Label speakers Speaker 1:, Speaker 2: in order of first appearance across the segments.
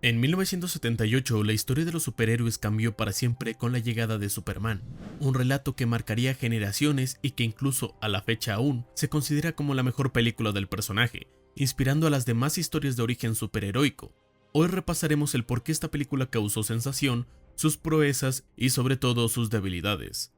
Speaker 1: En 1978, la historia de los superhéroes cambió para siempre con la llegada de Superman, un relato que marcaría generaciones y que incluso a la fecha aún se considera como la mejor película del personaje, inspirando a las demás historias de origen superheroico. Hoy repasaremos el por qué esta película causó sensación, sus proezas y sobre todo sus debilidades.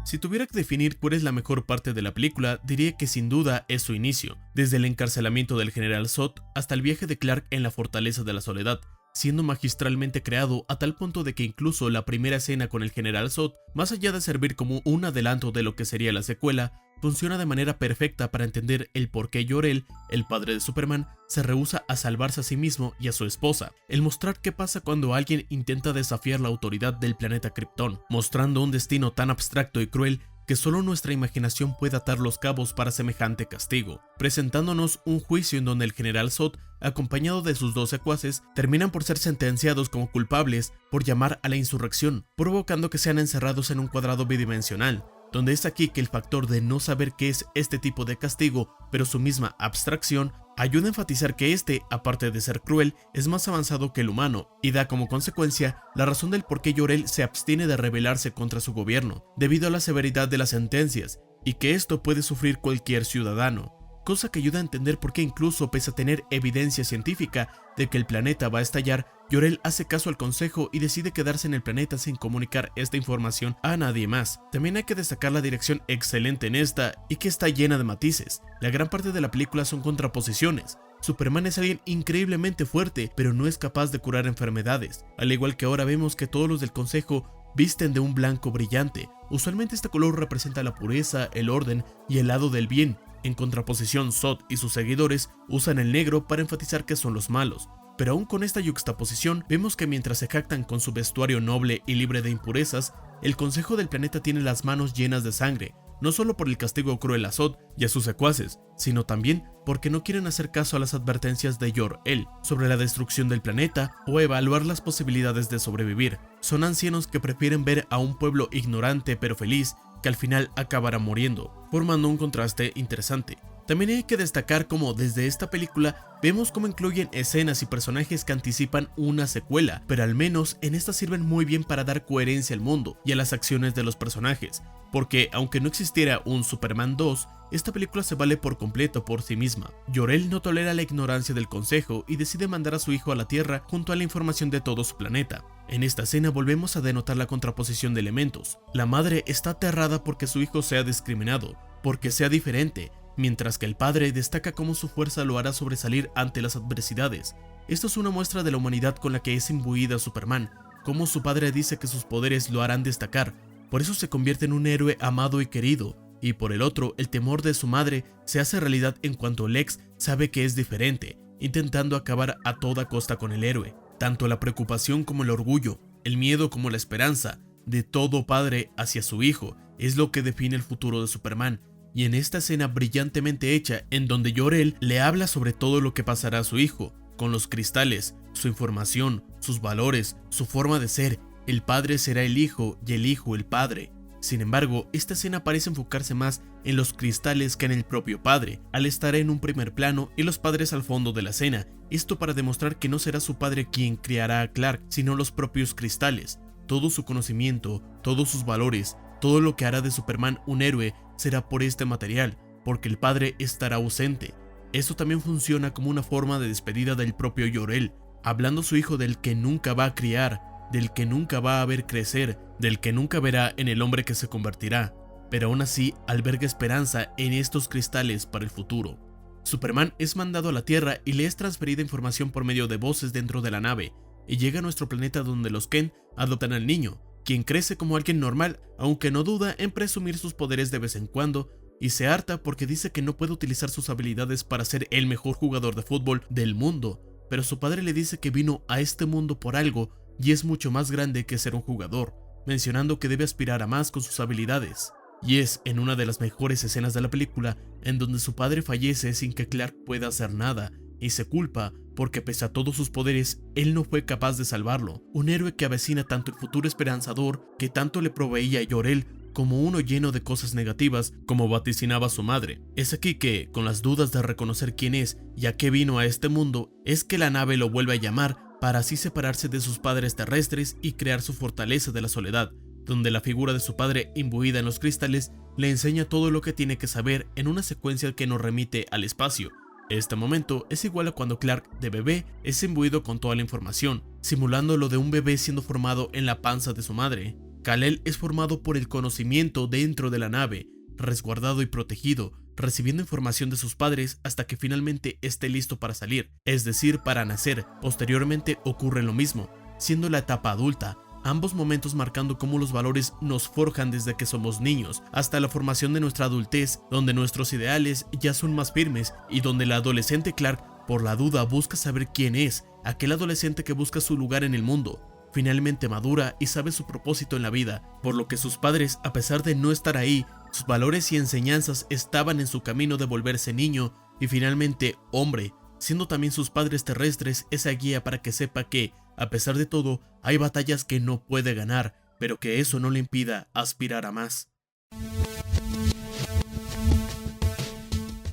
Speaker 1: Si tuviera que definir cuál es la mejor parte de la película, diría que sin duda es su inicio, desde el encarcelamiento del General Zod hasta el viaje de Clark en la Fortaleza de la Soledad, siendo magistralmente creado a tal punto de que incluso la primera escena con el General Zod, más allá de servir como un adelanto de lo que sería la secuela, funciona de manera perfecta para entender el por qué Jor-El, el padre de Superman, se rehúsa a salvarse a sí mismo y a su esposa, el mostrar qué pasa cuando alguien intenta desafiar la autoridad del planeta Krypton, mostrando un destino tan abstracto y cruel que solo nuestra imaginación puede atar los cabos para semejante castigo, presentándonos un juicio en donde el General Zod, acompañado de sus 2 secuaces, terminan por ser sentenciados como culpables por llamar a la insurrección, provocando que sean encerrados en un cuadrado bidimensional, donde es aquí que el factor de no saber qué es este tipo de castigo, pero su misma abstracción, ayuda a enfatizar que este, aparte de ser cruel, es más avanzado que el humano, y da como consecuencia la razón del por qué Jor-El se abstiene de rebelarse contra su gobierno, debido a la severidad de las sentencias, y que esto puede sufrir cualquier ciudadano. Cosa que ayuda a entender por qué incluso pese a tener evidencia científica de que el planeta va a estallar, Jor-El hace caso al consejo y decide quedarse en el planeta sin comunicar esta información a nadie más. También hay que destacar la dirección excelente en esta y que está llena de matices. La gran parte de la película son contraposiciones. Superman es alguien increíblemente fuerte, pero no es capaz de curar enfermedades, al igual que ahora vemos que todos los del consejo visten de un blanco brillante. Usualmente este color representa la pureza, el orden y el lado del bien. En contraposición, Zod y sus seguidores usan el negro para enfatizar que son los malos. Pero aún con esta yuxtaposición, vemos que mientras se jactan con su vestuario noble y libre de impurezas, el Consejo del Planeta tiene las manos llenas de sangre, no solo por el castigo cruel a Zod y a sus secuaces, sino también porque no quieren hacer caso a las advertencias de Jor-El sobre la destrucción del planeta o evaluar las posibilidades de sobrevivir. Son ancianos que prefieren ver a un pueblo ignorante pero feliz que al final acabará muriendo, formando un contraste interesante. También hay que destacar cómo desde esta película vemos cómo incluyen escenas y personajes que anticipan una secuela, pero al menos en esta sirven muy bien para dar coherencia al mundo y a las acciones de los personajes, porque aunque no existiera un Superman 2, esta película se vale por completo por sí misma. Jor-El no tolera la ignorancia del consejo y decide mandar a su hijo a la Tierra junto a la información de todo su planeta. En esta escena volvemos a denotar la contraposición de elementos. La madre está aterrada porque su hijo sea discriminado, porque sea diferente, mientras que el padre destaca cómo su fuerza lo hará sobresalir ante las adversidades. Esto es una muestra de la humanidad con la que es imbuida Superman, cómo su padre dice que sus poderes lo harán destacar, por eso se convierte en un héroe amado y querido, y por el otro, el temor de su madre se hace realidad en cuanto Lex sabe que es diferente, intentando acabar a toda costa con el héroe. Tanto la preocupación como el orgullo, el miedo como la esperanza, de todo padre hacia su hijo, es lo que define el futuro de Superman. Y en esta escena brillantemente hecha, en donde Jor-El le habla sobre todo lo que pasará a su hijo, con los cristales, su información, sus valores, su forma de ser, el padre será el hijo y el hijo el padre. Sin embargo, esta escena parece enfocarse más en los cristales que en el propio padre, al estar en un primer plano y los padres al fondo de la escena, esto para demostrar que no será su padre quien criará a Clark, sino los propios cristales. Todo su conocimiento, todos sus valores, todo lo que hará de Superman un héroe será por este material, porque el padre estará ausente. Esto también funciona como una forma de despedida del propio Jor-El, hablando a su hijo del que nunca va a criar, del que nunca va a ver crecer, del que nunca verá en el hombre que se convertirá, pero aún así alberga esperanza en estos cristales para el futuro. Superman es mandado a la Tierra y le es transferida información por medio de voces dentro de la nave, y llega a nuestro planeta donde los Ken adoptan al niño, quien crece como alguien normal, aunque no duda en presumir sus poderes de vez en cuando, y se harta porque dice que no puede utilizar sus habilidades para ser el mejor jugador de fútbol del mundo, pero su padre le dice que vino a este mundo por algo y es mucho más grande que ser un jugador, mencionando que debe aspirar a más con sus habilidades. Y es en una de las mejores escenas de la película en donde su padre fallece sin que Clark pueda hacer nada, y se culpa porque pese a todos sus poderes, él no fue capaz de salvarlo. Un héroe que avecina tanto el futuro esperanzador que tanto le proveía a Jor-El como uno lleno de cosas negativas, como vaticinaba su madre. Es aquí que, con las dudas de reconocer quién es y a qué vino a este mundo, es que la nave lo vuelve a llamar para así separarse de sus padres terrestres y crear su fortaleza de la soledad, donde la figura de su padre imbuida en los cristales le enseña todo lo que tiene que saber en una secuencia que nos remite al espacio. Este momento es igual a cuando Clark, de bebé, es imbuido con toda la información, simulando lo de un bebé siendo formado en la panza de su madre. Kal-El es formado por el conocimiento dentro de la nave, resguardado y protegido, recibiendo información de sus padres hasta que finalmente esté listo para salir, es decir, para nacer. Posteriormente ocurre lo mismo, siendo la etapa adulta, ambos momentos marcando cómo los valores nos forjan desde que somos niños hasta la formación de nuestra adultez, donde nuestros ideales ya son más firmes y donde el adolescente Clark, por la duda, busca saber quién es, aquel adolescente que busca su lugar en el mundo. Finalmente madura y sabe su propósito en la vida, por lo que sus padres, a pesar de no estar ahí, sus valores y enseñanzas estaban en su camino de volverse niño y finalmente hombre, siendo también sus padres terrestres esa guía para que sepa que, a pesar de todo, hay batallas que no puede ganar, pero que eso no le impida aspirar a más.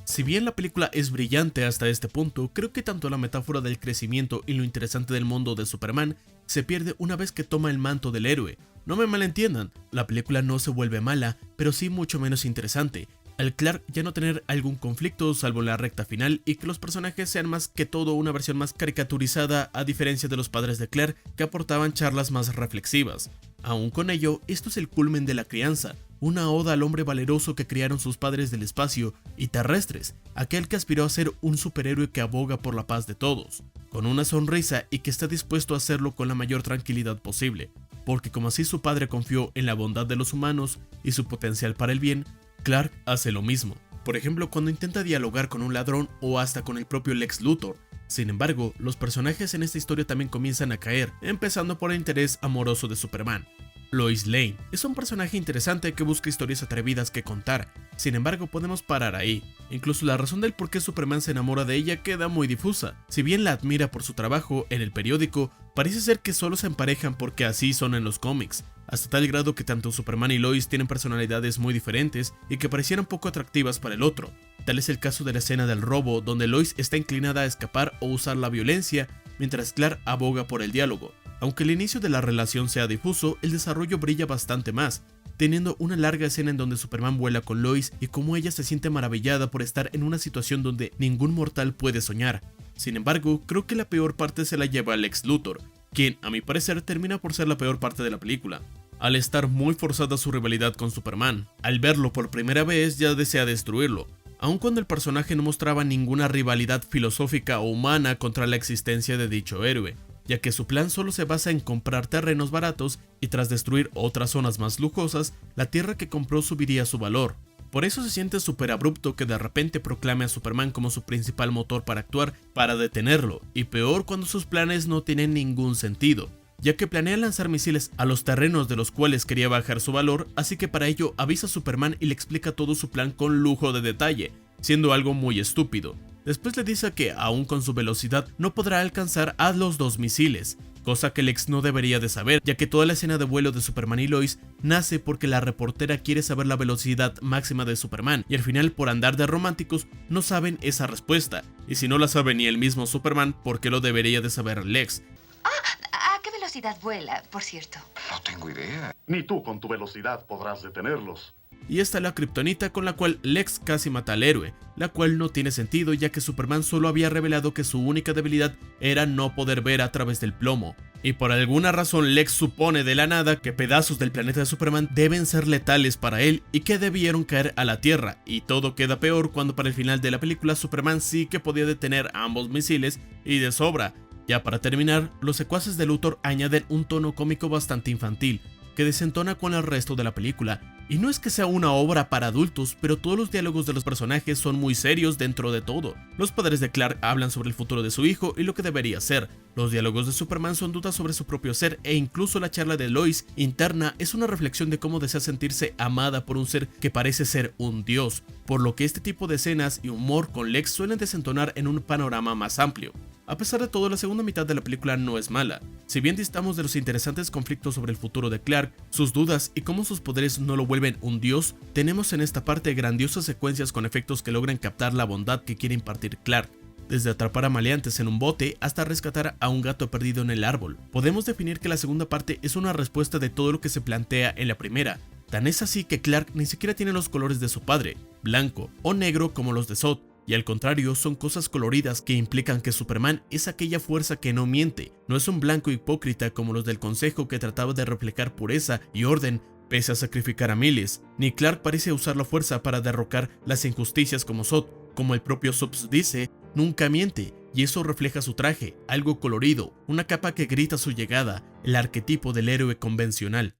Speaker 1: Si bien la película es brillante hasta este punto, creo que tanto la metáfora del crecimiento y lo interesante del mundo de Superman se pierde una vez que toma el manto del héroe. No me malentiendan, la película no se vuelve mala, pero sí mucho menos interesante. Al Clark ya no tener algún conflicto salvo en la recta final y que los personajes sean más que todo una versión más caricaturizada a diferencia de los padres de Clark que aportaban charlas más reflexivas. Aún con ello, esto es el culmen de la crianza, una oda al hombre valeroso que criaron sus padres del espacio y terrestres, aquel que aspiró a ser un superhéroe que aboga por la paz de todos, con una sonrisa y que está dispuesto a hacerlo con la mayor tranquilidad posible, porque como así su padre confió en la bondad de los humanos y su potencial para el bien, Clark hace lo mismo, por ejemplo cuando intenta dialogar con un ladrón o hasta con el propio Lex Luthor. Sin embargo, los personajes en esta historia también comienzan a caer, empezando por el interés amoroso de Superman. Lois Lane es un personaje interesante que busca historias atrevidas que contar, sin embargo podemos parar ahí. Incluso la razón del por qué Superman se enamora de ella queda muy difusa. Si bien la admira por su trabajo en el periódico, parece ser que solo se emparejan porque así son en los cómics, hasta tal grado que tanto Superman y Lois tienen personalidades muy diferentes y que parecieran poco atractivas para el otro. Tal es el caso de la escena del robo, donde Lois está inclinada a escapar o usar la violencia, mientras Clark aboga por el diálogo. Aunque el inicio de la relación sea difuso, el desarrollo brilla bastante más, teniendo una larga escena en donde Superman vuela con Lois y cómo ella se siente maravillada por estar en una situación donde ningún mortal puede soñar. Sin embargo, creo que la peor parte se la lleva Lex Luthor, quien, a mi parecer, termina por ser la peor parte de la película. Al estar muy forzada su rivalidad con Superman, al verlo por primera vez ya desea destruirlo, aun cuando el personaje no mostraba ninguna rivalidad filosófica o humana contra la existencia de dicho héroe, ya que su plan solo se basa en comprar terrenos baratos y tras destruir otras zonas más lujosas, la tierra que compró subiría su valor. Por eso se siente súper abrupto que de repente proclame a Superman como su principal motor para actuar para detenerlo, y peor cuando sus planes no tienen ningún sentido, ya que planea lanzar misiles a los terrenos de los cuales quería bajar su valor, así que para ello avisa a Superman y le explica todo su plan con lujo de detalle, siendo algo muy estúpido. Después le dice que, aún con su velocidad, no podrá alcanzar a los 2 misiles, cosa que Lex no debería de saber, ya que toda la escena de vuelo de Superman y Lois nace porque la reportera quiere saber la velocidad máxima de Superman, y al final, por andar de románticos, no saben esa respuesta, y si no la sabe ni el mismo Superman, ¿por qué lo debería de saber Lex?
Speaker 2: ¿A qué velocidad vuela, por cierto?
Speaker 3: No tengo idea.
Speaker 4: Ni tú con tu velocidad podrás detenerlos.
Speaker 1: Y esta es la kriptonita con la cual Lex casi mata al héroe, la cual no tiene sentido ya que Superman solo había revelado que su única debilidad era no poder ver a través del plomo. Y por alguna razón Lex supone de la nada que pedazos del planeta de Superman deben ser letales para él y que debieron caer a la Tierra, y todo queda peor cuando para el final de la película Superman sí que podía detener ambos misiles y de sobra. Ya para terminar, los secuaces de Luthor añaden un tono cómico bastante infantil, que desentona con el resto de la película, y no es que sea una obra para adultos, pero todos los diálogos de los personajes son muy serios dentro de todo. Los padres de Clark hablan sobre el futuro de su hijo y lo que debería ser, los diálogos de Superman son dudas sobre su propio ser, e incluso la charla de Lois interna es una reflexión de cómo desea sentirse amada por un ser que parece ser un dios, por lo que este tipo de escenas y humor con Lex suelen desentonar en un panorama más amplio. A pesar de todo, la segunda mitad de la película no es mala. Si bien distamos de los interesantes conflictos sobre el futuro de Clark, sus dudas y cómo sus poderes no lo vuelven un dios, tenemos en esta parte grandiosas secuencias con efectos que logran captar la bondad que quiere impartir Clark. Desde atrapar a maleantes en un bote hasta rescatar a un gato perdido en el árbol. Podemos definir que la segunda parte es una respuesta de todo lo que se plantea en la primera. Tan es así que Clark ni siquiera tiene los colores de su padre, blanco o negro como los de Zod, y al contrario son cosas coloridas que implican que Superman es aquella fuerza que no miente, no es un blanco hipócrita como los del Consejo que trataba de reflejar pureza y orden pese a sacrificar a miles, ni Clark parece usar la fuerza para derrocar las injusticias como Zod, como el propio Zod dice, nunca miente, y eso refleja su traje, algo colorido, una capa que grita su llegada, el arquetipo del héroe convencional.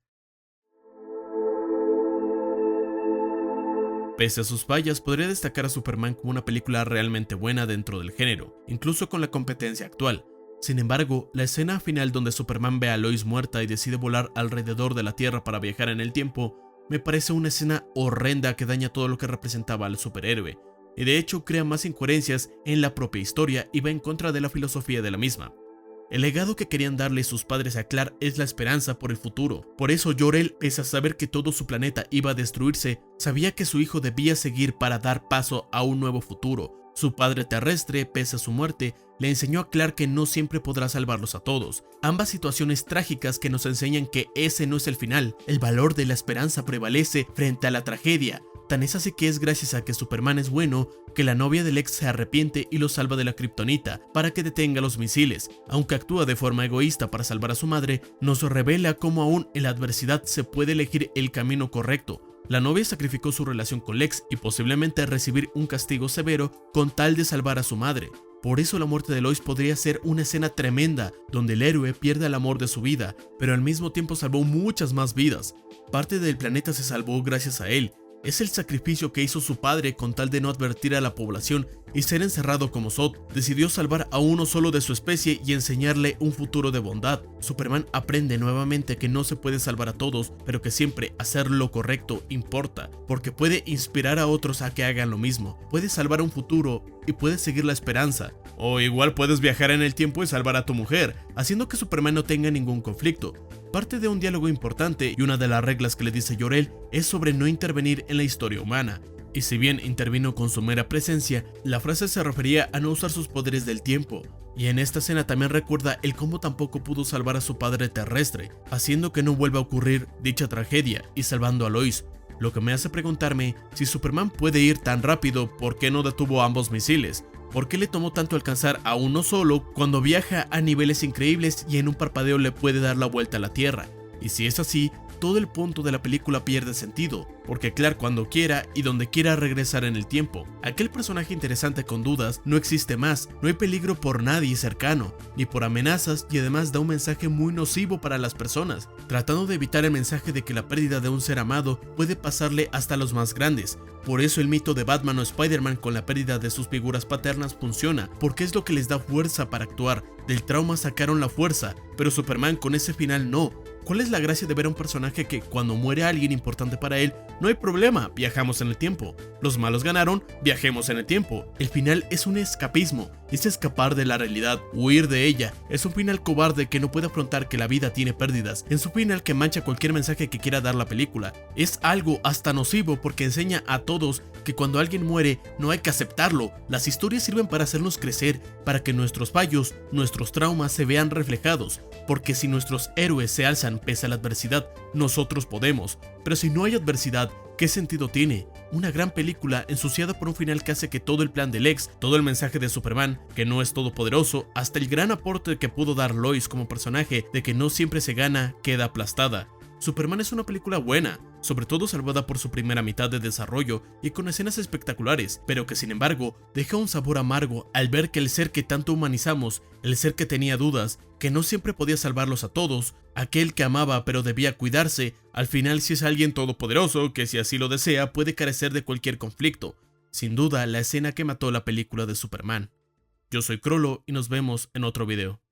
Speaker 1: Pese a sus fallas, podría destacar a Superman como una película realmente buena dentro del género, incluso con la competencia actual. Sin embargo, la escena final donde Superman ve a Lois muerta y decide volar alrededor de la Tierra para viajar en el tiempo, me parece una escena horrenda que daña todo lo que representaba al superhéroe, y de hecho crea más incoherencias en la propia historia y va en contra de la filosofía de la misma. El legado que querían darle sus padres a Clark es la esperanza por el futuro. Por eso Jor-El, pese a saber que todo su planeta iba a destruirse, sabía que su hijo debía seguir para dar paso a un nuevo futuro. Su padre terrestre, pese a su muerte, le enseñó a Clark que no siempre podrá salvarlos a todos. Ambas situaciones trágicas que nos enseñan que ese no es el final. El valor de la esperanza prevalece frente a la tragedia. Tan es así que es gracias a que Superman es bueno que la novia del ex se arrepiente y lo salva de la kriptonita para que detenga los misiles. Aunque actúa de forma egoísta para salvar a su madre, nos revela cómo aún en la adversidad se puede elegir el camino correcto. La novia sacrificó su relación con Lex y posiblemente recibir un castigo severo con tal de salvar a su madre. Por eso la muerte de Lois podría ser una escena tremenda donde el héroe pierde el amor de su vida, pero al mismo tiempo salvó muchas más vidas. Parte del planeta se salvó gracias a él. Es el sacrificio que hizo su padre con tal de no advertir a la población y ser encerrado como Zod. Decidió salvar a uno solo de su especie y enseñarle un futuro de bondad. Superman aprende nuevamente que no se puede salvar a todos, pero que siempre hacer lo correcto importa, porque puede inspirar a otros a que hagan lo mismo. Puede salvar un futuro y puedes seguir la esperanza. O igual puedes viajar en el tiempo y salvar a tu mujer, haciendo que Superman no tenga ningún conflicto. Parte de un diálogo importante y una de las reglas que le dice Jor-El es sobre no intervenir en la historia humana. Y si bien intervino con su mera presencia, la frase se refería a no usar sus poderes del tiempo. Y en esta escena también recuerda el cómo tampoco pudo salvar a su padre terrestre, haciendo que no vuelva a ocurrir dicha tragedia y salvando a Lois. Lo que me hace preguntarme, si Superman puede ir tan rápido, ¿por qué no detuvo ambos misiles? ¿Por qué le tomó tanto alcanzar a uno solo cuando viaja a niveles increíbles y en un parpadeo le puede dar la vuelta a la Tierra? Y si es así, todo el punto de la película pierde sentido, porque Clark cuando quiera y donde quiera regresar en el tiempo. Aquel personaje interesante con dudas no existe más, no hay peligro por nadie cercano, ni por amenazas, y además da un mensaje muy nocivo para las personas, tratando de evitar el mensaje de que la pérdida de un ser amado puede pasarle hasta a los más grandes. Por eso el mito de Batman o Spider-Man con la pérdida de sus figuras paternas funciona, porque es lo que les da fuerza para actuar. Del trauma sacaron la fuerza, pero Superman con ese final no. ¿Cuál es la gracia de ver a un personaje que cuando muere alguien importante para él, no hay problema, viajamos en el tiempo? Los malos ganaron, viajemos en el tiempo. El final es un escapismo, es escapar de la realidad, huir de ella. Es un final cobarde que no puede afrontar que la vida tiene pérdidas. Es un final que mancha cualquier mensaje que quiera dar la película. Es algo hasta nocivo porque enseña a todos que cuando alguien muere no hay que aceptarlo. Las historias sirven para hacernos crecer, para que nuestros fallos, nuestros traumas se vean reflejados. Porque si nuestros héroes se alzan pese a la adversidad, nosotros podemos. Pero si no hay adversidad, ¿qué sentido tiene? Una gran película ensuciada por un final que hace que todo el plan de Lex, todo el mensaje de Superman, que no es todopoderoso, hasta el gran aporte que pudo dar Lois como personaje de que no siempre se gana, queda aplastada. Superman es una película buena, sobre todo salvada por su primera mitad de desarrollo y con escenas espectaculares, pero que sin embargo deja un sabor amargo al ver que el ser que tanto humanizamos, el ser que tenía dudas, que no siempre podía salvarlos a todos, aquel que amaba pero debía cuidarse, al final sí es alguien todopoderoso que si así lo desea puede carecer de cualquier conflicto. Sin duda la escena que mató la película de Superman. Yo soy Crollo y nos vemos en otro video.